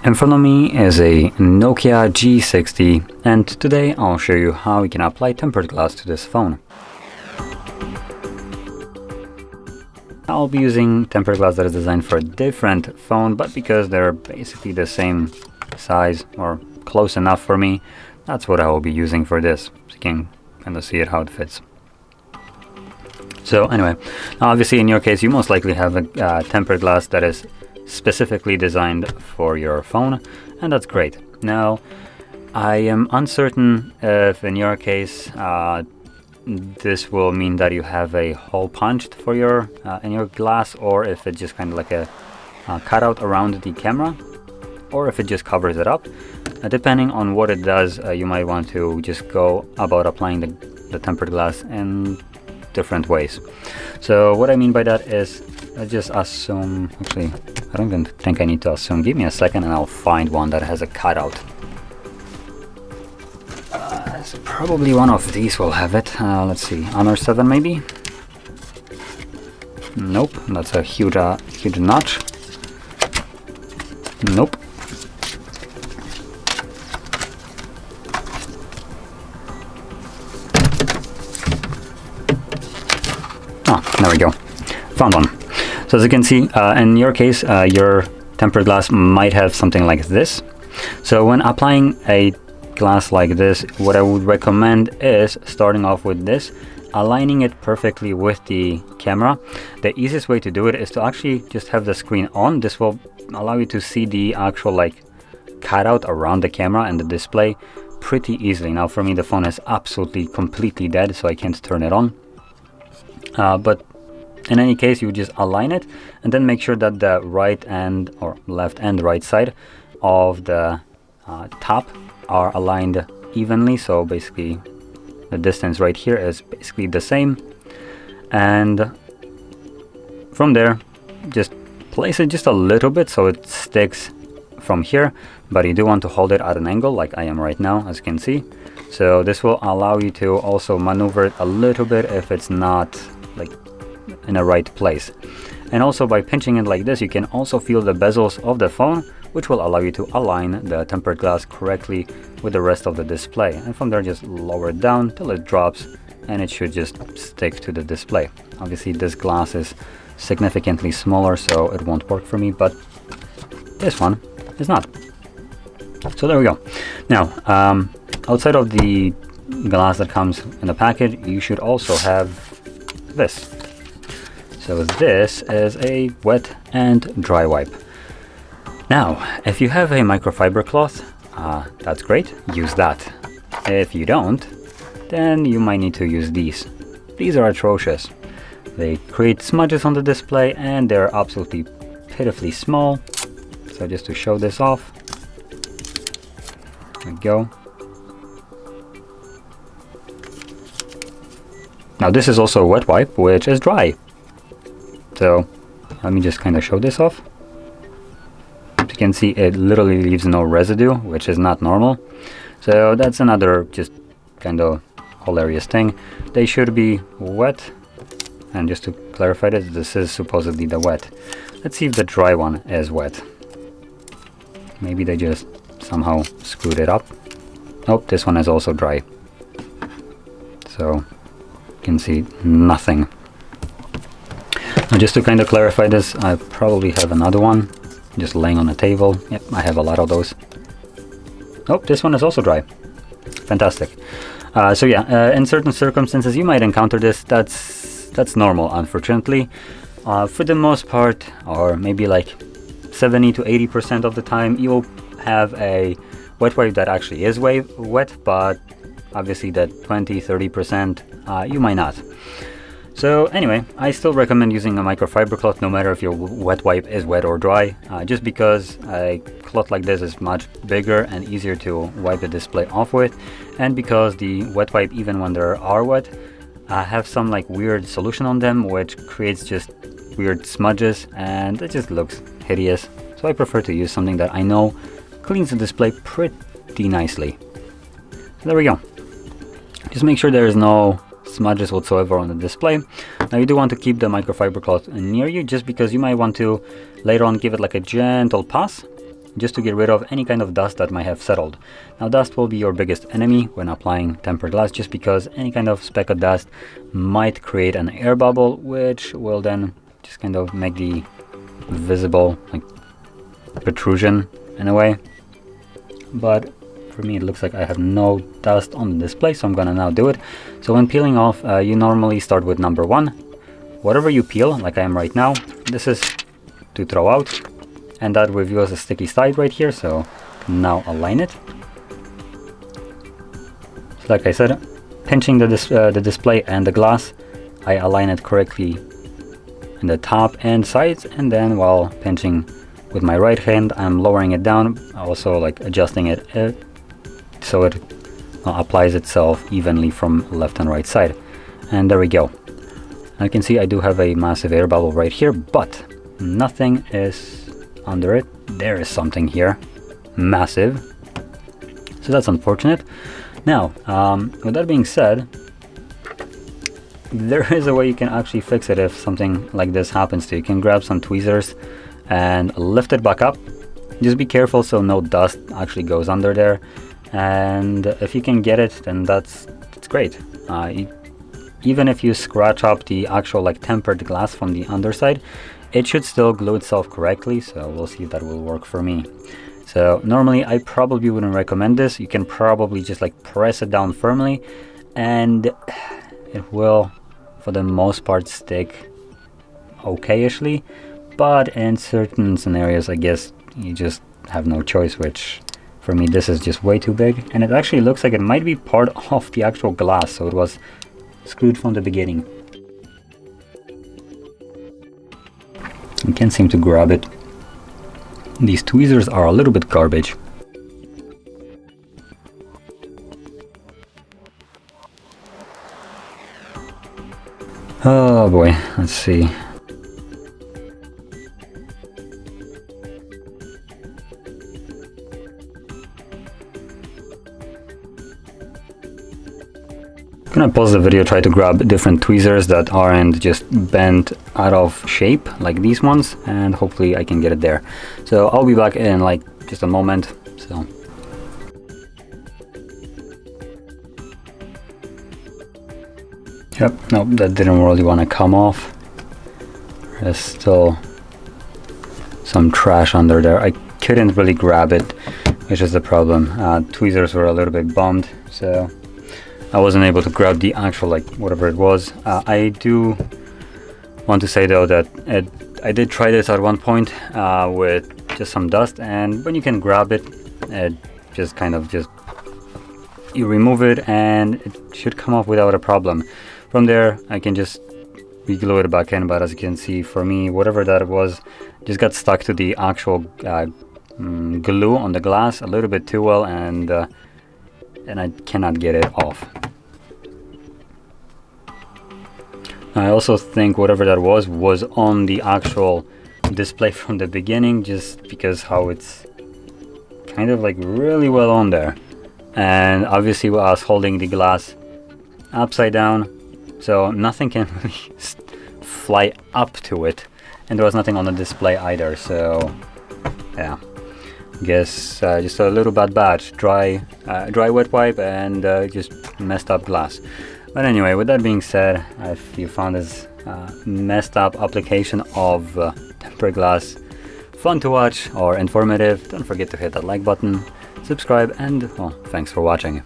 In front of me is a NOKIA G60, and today I'll show you how you can apply tempered glass to this phone. I'll be using tempered glass that is designed for a different phone, but because they're basically the same size or close enough for me, that's what I will be using for this. So you can kind of see it how it fits. So anyway, obviously in your case you most likely have a tempered glass that is specifically designed for your phone, and that's great. Now I am uncertain if in your case this will mean that you have a hole punched for your in your glass, or if it's just kind of like a cutout around the camera, or if it just covers it up. Depending on what it does, you might want to just go about applying the tempered glass in different ways. So what I mean by that is, let's just assume, actually I don't even think I need to assume, give me a second and I'll find one that has a cutout. So probably one of these will have it. Let's see, Honor 7 maybe? Nope, that's a huge notch. Nope. Oh, there we go. Found one. So as you can see, in your case, your tempered glass might have something like this. So when applying a glass like this, what I would recommend is starting off with this, aligning it perfectly with the camera. The easiest way to do it is to actually just have the screen on. This will allow you to see the actual like cutout around the camera and the display pretty easily. Now for me the phone is absolutely completely dead, so I can't turn it on. But in any case, you just align it and then make sure that the right and or left and right side of the top are aligned evenly. So basically the distance right here is basically the same, and from there just place it just a little bit so it sticks from here, but you do want to hold it at an angle like I am right now, as you can see. So this will allow you to also maneuver it a little bit if it's not like in the right place. And also by pinching it like this, you can also feel the bezels of the phone, which will allow you to align the tempered glass correctly with the rest of the display. And from there just lower it down till it drops, and it should just stick to the display. Obviously this glass is significantly smaller, so it won't work for me, but this one is not. So there we go. Now outside of the glass that comes in the package, you should also have this. So this is a wet and dry wipe. Now if you have a microfiber cloth, that's great, use that. If you don't, then you might need to use these. These are atrocious. They create smudges on the display and they're absolutely pitifully small. So just to show this off, there we go. Now this is also a wet wipe, which is dry. So let me just kind of show this off. As you can see, it literally leaves no residue, which is not normal. So that's another just kind of hilarious thing. They should be wet. And just to clarify this is supposedly the wet. Let's see if the dry one is wet. Maybe they just somehow screwed it up. Nope, this one is also dry. So you can see nothing. Now just to kind of clarify this, I probably have another one just laying on the table. Yep, I have a lot of those. Oh, this one is also dry. Fantastic. So yeah, in certain circumstances you might encounter this. That's normal, unfortunately. For the most part, or maybe like 70 to 80% of the time, you'll have a wet wipe that actually is wet, but obviously that 20-30% you might not. So anyway, I still recommend using a microfiber cloth no matter if your wet wipe is wet or dry, just because a cloth like this is much bigger and easier to wipe the display off with, and because the wet wipe, even when they are wet, have some like weird solution on them which creates just weird smudges and it just looks hideous. So I prefer to use something that I know cleans the display pretty nicely. So there we go. Just make sure there is no smudges whatsoever on the display. Now you do want to keep the microfiber cloth near you, just because you might want to later on give it like a gentle pass just to get rid of any kind of dust that might have settled. Now dust will be your biggest enemy when applying tempered glass, just because any kind of speck of dust might create an air bubble, which will then just kind of make the visible like protrusion in a way. But for me it looks like I have no dust on the display, so I'm gonna now do it. So when peeling off, you normally start with number 1. Whatever you peel, like I am right now, this is to throw out, and that reveals a sticky side right here, so now align it. So like I said, pinching the display and the glass, I align it correctly in the top and sides, and then while pinching with my right hand, I'm lowering it down, also like adjusting it so it applies itself evenly from left and right side. And there we go. I can see I do have a massive air bubble right here, but nothing is under it. There is something here, massive. So that's unfortunate. Now, with that being said, there is a way you can actually fix it if something like this happens to you. You can grab some tweezers and lift it back up. Just be careful so no dust actually goes under there. And if you can get it, then that's great. Even if you scratch up the actual like tempered glass from the underside, it should still glue itself correctly, so we'll see if that will work for me. So normally I probably wouldn't recommend this. You can probably just like press it down firmly and it will for the most part stick okay-ishly, but in certain scenarios I guess you just have no choice, which for me this is just way too big, and it actually looks like it might be part of the actual glass, so it was screwed from the beginning. I can't seem to grab it. These tweezers are a little bit garbage. Oh boy, let's see. I'm gonna pause the video, try to grab different tweezers that aren't just bent out of shape like these ones, and hopefully I can get it there. So I'll be back in like just a moment. So yep, nope, that didn't really want to come off. There's still some trash under there. I couldn't really grab it, which is the problem. Tweezers were a little bit bummed, so I wasn't able to grab the actual like whatever it was. I do want to say though that I did try this at one point with just some dust, and when you can grab it, it just kind of you remove it and it should come off without a problem. From there I can just re-glue it back in, but as you can see, for me whatever that was just got stuck to the actual glue on the glass a little bit too well, and I cannot get it off. I also think whatever that was on the actual display from the beginning, just because how it's kind of like really well on there, and obviously I was holding the glass upside down, so nothing can really fly up to it, and there was nothing on the display either. So yeah, guess just a little bad batch, dry wet wipe, and just messed up glass. But anyway, with that being said, if you found this messed up application of tempered glass fun to watch or informative, don't forget to hit that like button, subscribe, and well, thanks for watching.